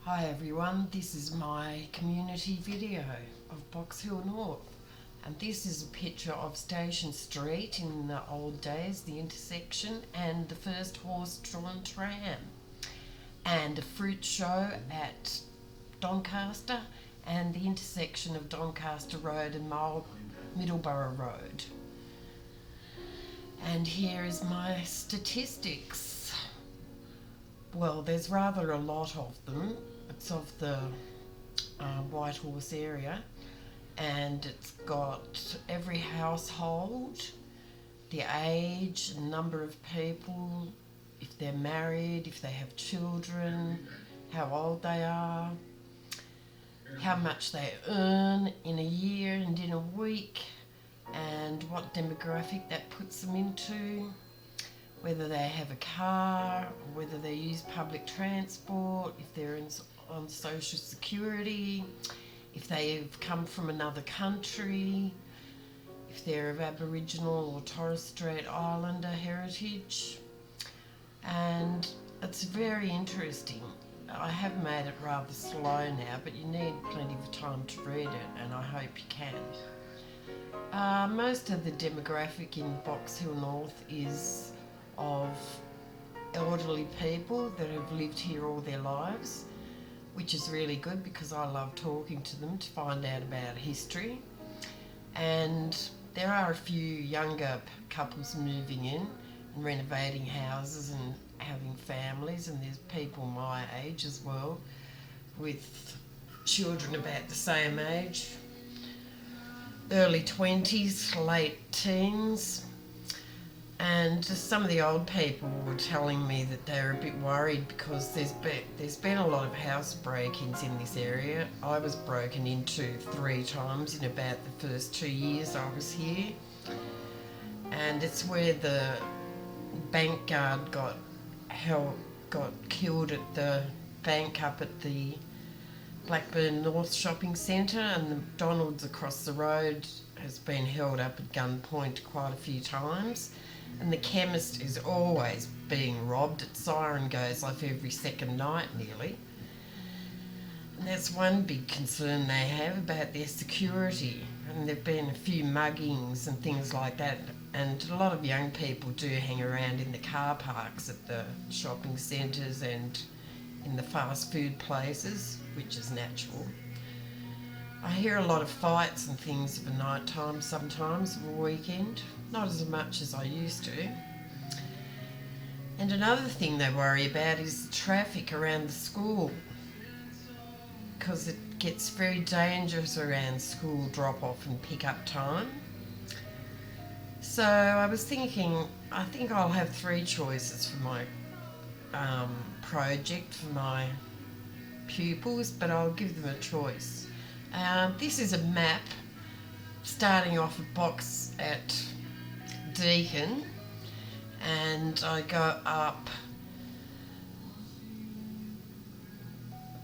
Hi everyone, this is my community video of Box Hill North, and this is a picture of Station Street in the old days, the intersection, and the first horse-drawn tram, and a fruit show at Doncaster and the intersection of Doncaster Road and Middleborough Road. And here is my statistics. Well, there's rather a lot of them. It's of the White Horse area, and it's got every household, the age, number of people, if they're married, if they have children, how old they are, how much they earn in a year and in a week, and what demographic that puts them into, whether they have a car, or whether they use public transport, if they're on social security, if they've come from another country, if they're of Aboriginal or Torres Strait Islander heritage. And it's very interesting. I have made it rather slow now, but you need plenty of time to read it, and I hope you can. Most of the demographic in Box Hill North is of elderly people that have lived here all their lives, which is really good because I love talking to them to find out about history. And there are a few younger couples moving in and renovating houses and having families, and there's people my age as well with children about the same age, early 20s, late teens. And some of the old people were telling me that they're a bit worried because there's been a lot of house break-ins in this area. I was broken into 3 times in about the first 2 years I was here. And it's where the bank guard got killed at the bank up at the Blackburn North shopping centre, and the McDonald's across the road has been held up at gunpoint quite a few times. And the chemist is always being robbed. Its siren goes off every second night nearly. And that's one big concern they have about their security. And there have been a few muggings and things like that. And a lot of young people do hang around in the car parks at the shopping centres and in the fast food places, which is natural. I hear a lot of fights and things of a night time sometimes, of a weekend. Not as much as I used to. And another thing they worry about is the traffic around the school, because it gets very dangerous around school drop-off and pick-up time. So I was thinking, I think I'll have 3 choices for my project for my pupils, but I'll give them a choice. This is a map starting off a box at Deakin, and I go up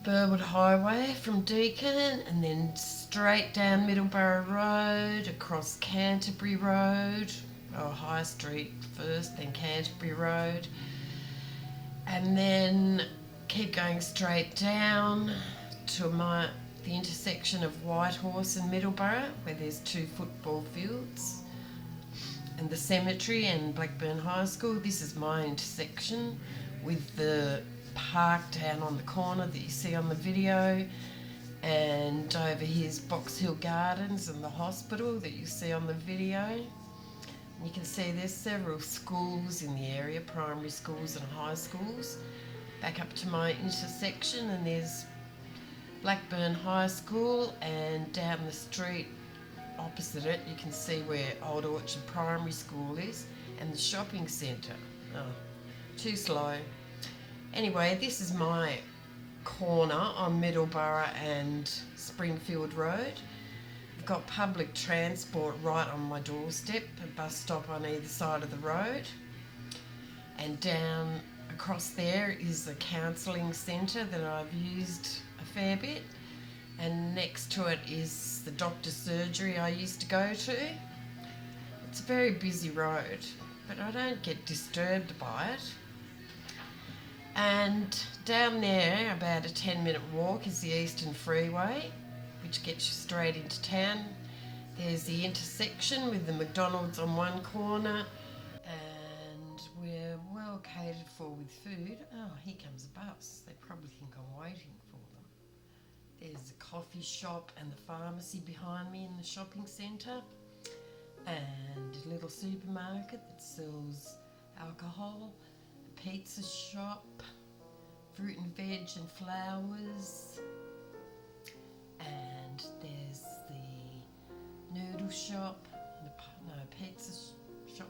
Burwood Highway from Deakin, and then straight down Middleborough Road, across Canterbury Road, or High Street first, then Canterbury Road, and then keep going straight down to the intersection of White Horse and Middleborough, where there's 2 football fields, and the cemetery and Blackburn High School. This is my intersection with the park down on the corner that you see on the video, and over here's Box Hill Gardens and the hospital that you see on the video. And you can see there's several schools in the area, primary schools and high schools. Back up to my intersection, and there's Blackburn High School, and down the street opposite it you can see where Old Orchard Primary School is, and the shopping centre. Oh, too slow. Anyway, this is my corner on Middleborough and Springfield Road. I've got public transport right on my doorstep, a bus stop on either side of the road, and down across there is the counselling centre that I've used a fair bit, and next to it is the doctor's surgery I used to go to. It's a very busy road, but I don't get disturbed by it. And down there, about a 10-minute walk, is the Eastern Freeway, which gets you straight into town. There's the intersection with the McDonald's on one corner, and we're well catered for with food. Oh, here comes a bus. They probably think I'm waiting for them. There's a coffee shop and the pharmacy behind me in the shopping centre, and a little supermarket that sells alcohol, a pizza shop, fruit and veg and flowers, and there's the noodle shop, pizza shop,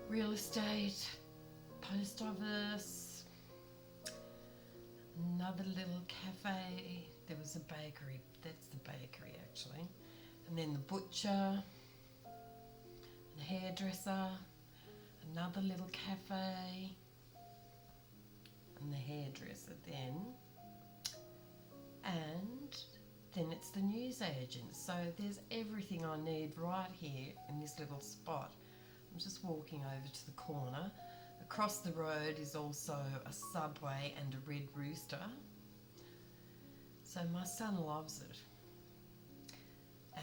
real estate, post office, another little cafe. There was a bakery, that's the bakery actually, and then the butcher, and a hairdresser, another little cafe, and the hairdresser then, and then it's the newsagent. So there's everything I need right here in this little spot. I'm just walking over to the corner. Across the road is also a Subway and a Red Rooster. So my son loves it.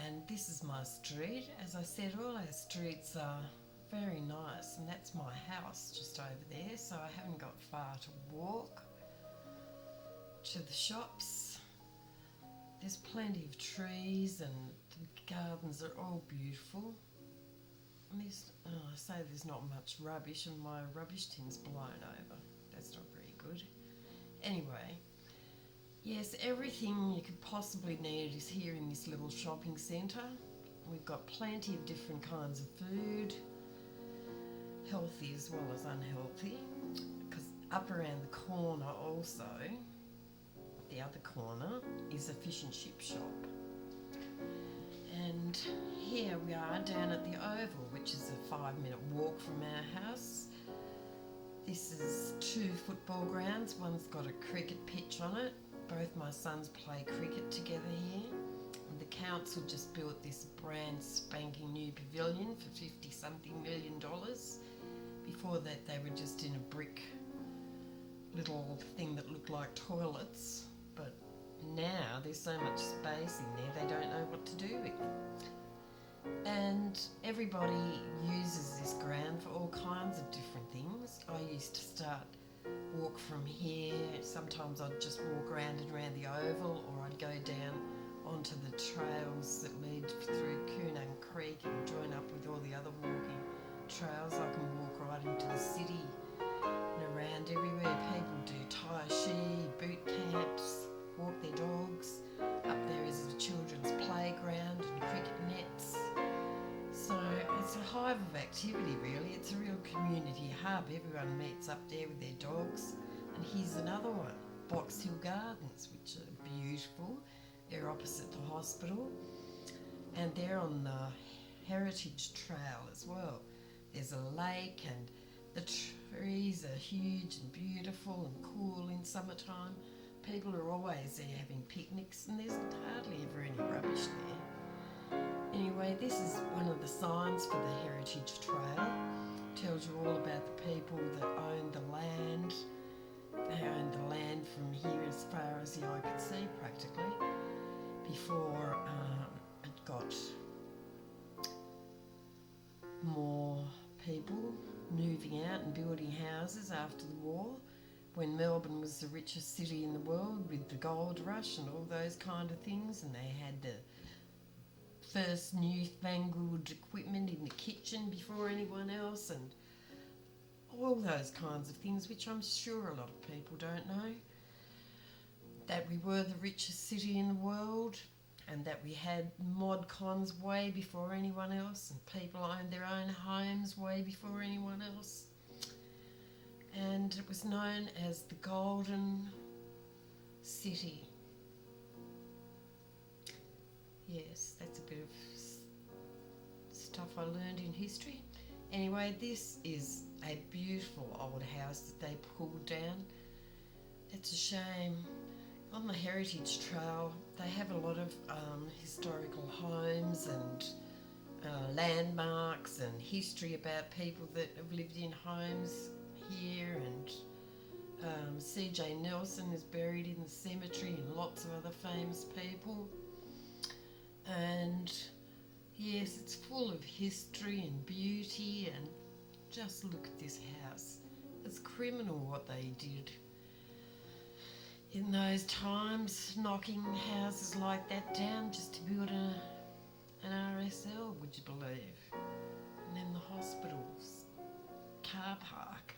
And this is my street. As I said, all our streets are very nice, and that's my house just over there, so I haven't got far to walk to the shops. There's plenty of trees and the gardens are all beautiful. And I say there's not much rubbish, and my rubbish tin's blown over. That's not very good. Anyway, yes, everything you could possibly need is here in this little shopping centre. We've got plenty of different kinds of food, healthy as well as unhealthy, because up around the corner also, the other corner, is a fish and chip shop. And here we are down at the Oval, which is a 5-minute walk from our house. This is 2 football grounds. One's got a cricket pitch on it. Both my sons play cricket together here. And the council just built this brand spanking new pavilion for $50-something million. Before that they were just in a brick little thing that looked like toilets, but now there's so much space in there they don't know what to do with. And everybody uses this ground for all kinds of different things. I used to walk from here. Sometimes I'd just walk around and around the Oval, or I'd go down onto the trails that lead through Coonung Creek and join up with all the other walking trails. I can walk right into the city and around everywhere. People do Tai Chi, boot camps, walk their dogs. Up there is the children's playground and cricket nets. So it's a hive of activity really. It's a real community hub. Everyone meets up there with their dogs. And here's another one, Box Hill Gardens, which are beautiful. They're opposite the hospital, and they're on the Heritage Trail as well. There's a lake, and the trees are huge and beautiful and cool in summertime. People are always there having picnics, and there's hardly ever any rubbish there. Anyway, this is one of the signs for the Heritage Trail. It tells you all about the people that own the land. They owned the land from here as far as the eye could see practically, before it got more people moving out and building houses after the war, when Melbourne was the richest city in the world with the gold rush and all those kind of things, and they had the first newfangled equipment in the kitchen before anyone else, and all those kinds of things, which I'm sure a lot of people don't know. That we were the richest city in the world, and that we had mod cons way before anyone else, and people owned their own homes way before anyone else. And it was known as the Golden City. Yes, that's a bit of stuff I learned in history. Anyway, this is a beautiful old house that they pulled down. It's a shame. On the Heritage Trail, they have a lot of historical homes and landmarks and history about people that have lived in homes here, and C.J. Nelson is buried in the cemetery, and lots of other famous people. And yes, it's full of history and beauty, and just look at this house. It's criminal what they did in those times, knocking houses like that down just to build an RSL, would you believe? And then the hospitals, car park.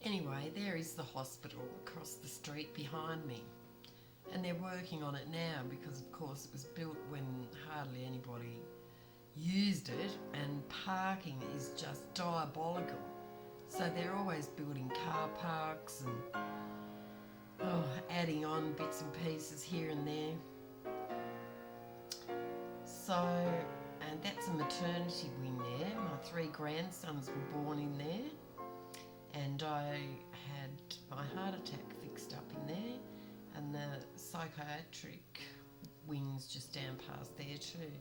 Anyway, there is the hospital across the street behind me. And they're working on it now because, of course, it was built when hardly anybody used it, and parking is just diabolical. So they're always building car parks and adding on bits and pieces here and there. So, and that's a maternity wing there. My 3 grandsons were born in there, and I had my heart attack fixed up in there, and the psychiatric wing's just down past there too.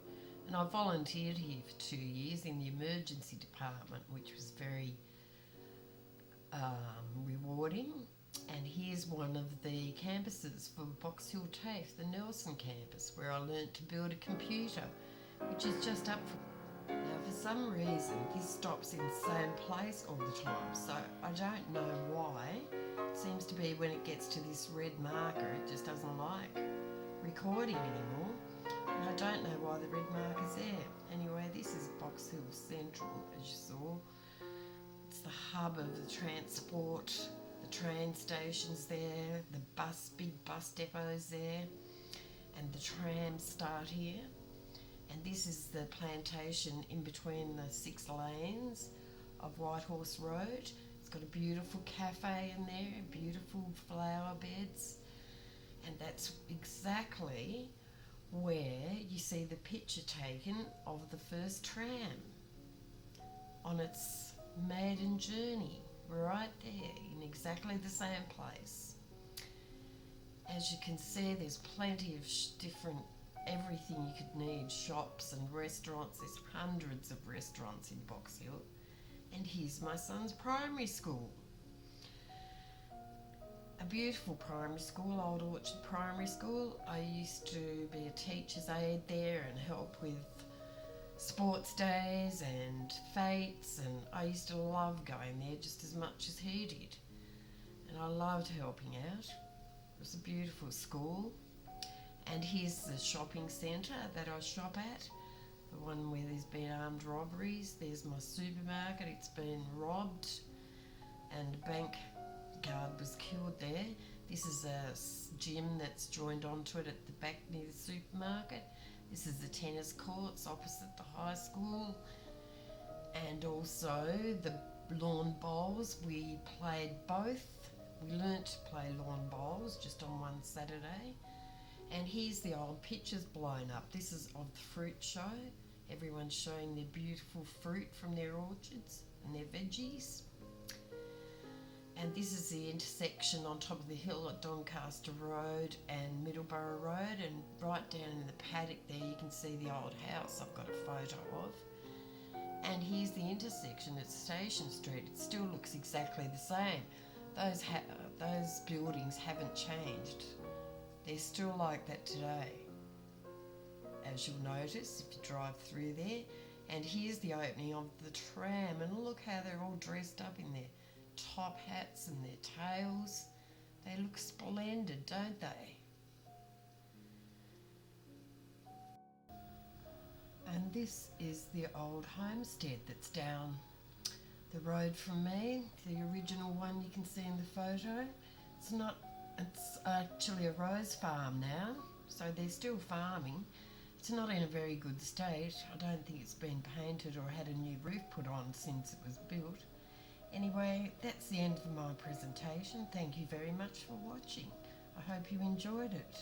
And I volunteered here for 2 years in the emergency department, which was very rewarding. And here's one of the campuses for Box Hill TAFE, the Nelson campus, where I learnt to build a computer, which is just up from. Now, for some reason, this stops in the same place all the time, so I don't know why. It seems to be when it gets to this red marker, it just doesn't like recording anymore. And I don't know why the red marker's there. Anyway, this is Box Hill Central, as you saw. It's the hub of the transport. The train station's there, the big bus depot's there, and the trams start here. And this is the plantation in between the 6 lanes of Whitehorse Road. It's got a beautiful cafe in there, beautiful flower beds, and that's exactly where you see the picture taken of the first tram on its maiden journey. Right there, in exactly the same place. As you can see, there's plenty of different, everything you could need, shops and restaurants. There's hundreds of restaurants in Box Hill. And here's my son's primary school. A beautiful primary school, Old Orchard Primary School. I used to be a teacher's aide there and help with sports days and fetes, and I used to love going there just as much as he did, and I loved helping out. It was a beautiful school. And here's the shopping centre that I shop at, the one where there's been armed robberies. There's my supermarket, it's been robbed, and a bank guard was killed there. This is a gym that's joined onto it at the back near the supermarket. This is the tennis courts opposite the high school, and also the lawn bowls. We played both. We learnt to play lawn bowls just on one Saturday. And here's the old pictures blown up. This is of the fruit show. Everyone's showing their beautiful fruit from their orchards and their veggies. And this is the intersection on top of the hill at Doncaster Road and Middleborough Road, and right down in the paddock there you can see the old house I've got a photo of. And here's the intersection at Station Street. It still looks exactly the same. Those buildings haven't changed. They're still like that today, as you'll notice if you drive through there. And here's the opening of the tram, and look how they're all dressed up in their top hats and their tails. They look splendid, don't they? And this is the old homestead that's down the road from me, the original one you can see in the photo. It's actually a rose farm now, so they're still farming. It's not in a very good state. I don't think it's been painted or had a new roof put on since it was built. Anyway, that's the end of my presentation. Thank you very much for watching. I hope you enjoyed it.